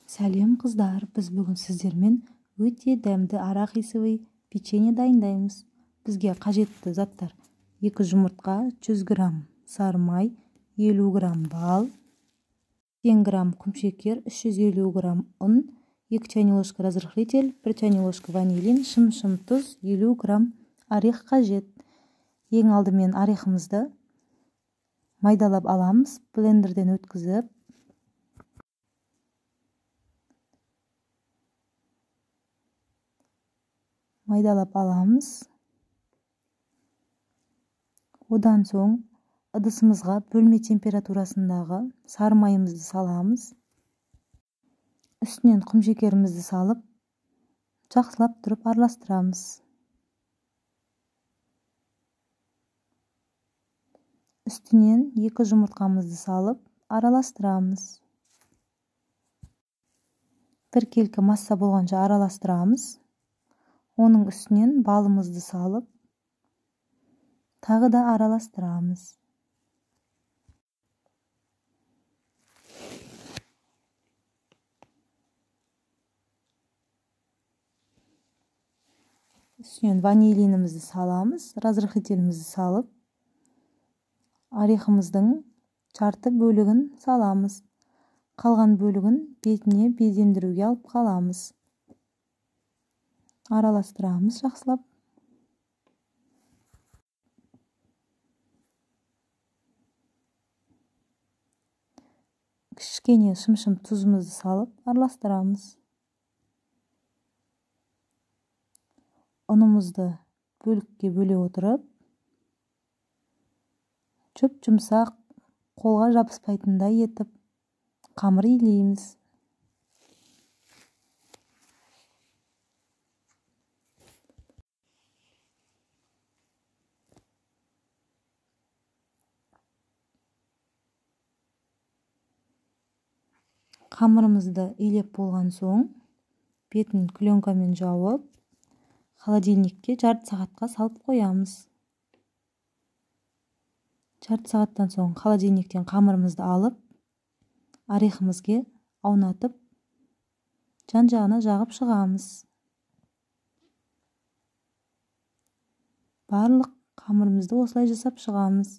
Сәлем қыздар, біз бүгін сіздермен өте дәмді арахисовый печенье дайындаймыз. Бізге қажетті заттар: 2 жұмыртқа, 100 грамм сары май, 50 грамм бал, 10 грамм құмшекер, 350 грамм ұн, 2 чайный ложка разрыхлитель, 1 чайный ложка ванилин, шым тұз, 50 грамм орех қажет. Ең алдымен орехімізді майдалап аламыз, блендерден өткізіп. Майдалап аламыз. Одан соң ыдысымызға бөлме температурасындағы сары майымызды саламыз. Үстінен құмшекерімізді салып, жақсылап тұрып араластырамыз. Үстінен 2 жұмыртқамызды салып, араластырамыз. Біркелкі масса болғанша араластырамыз. Оның үстінен балымызды салып, тағы да араластырамыз. Үстінен ванилинімізді саламыз, разрыхлителімізді салып, орехіміздің жарты бөлігін саламыз. Қалған бөлігін бетіне безендіруге алып қаламыз. Араластырамыз жақсылап. Кішкене шым тұзымызды салып, араластырамыз. Ұнымызды бөлікке бөле отырып, жұмсақ, қолға жабыспайтындай етіп, қамыр илейміз. Қамырымызды илеп болған соң, бетін пленкамен жауып, холодильникке жарты сағатқа салып қоямыз. Жарты сағаттан соң холодильниктен қамырымызды алып, орехімізге аунатып, жан-жағына жағып шығамыз. Барлық қамырымызды осылай жасап шығамыз.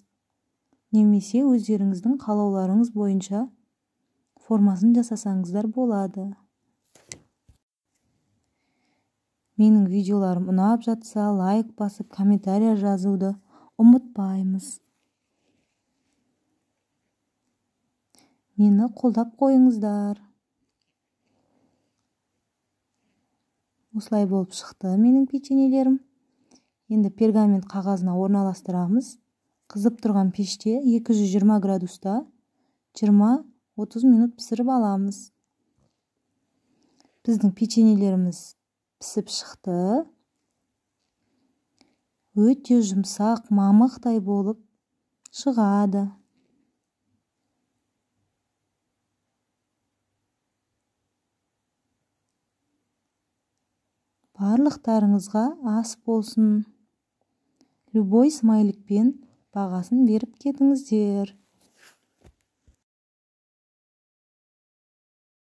Немесе өздеріңіздің қалауларыңыз бойынша формасын жасасаңыздар болады. Менің видеоларым ұнап жатса, лайк басып, комментария жазуды ұмытпаймыз. Мені қолдап қойыңыздар. Осылай болып шықты менің печеньелерім. Енді пергамент қағазына орналастырамыз. Қызып тұрған пеште 220 градуста 20-30 минут пісіріп аламыз. Біздің печеньелеріміз пісіп шықты. Өте жұмсақ, мамықтай болып шығады. Барлықтарыңызға ас болсын. Любой смайликпен бағасын беріп кетіңіздер.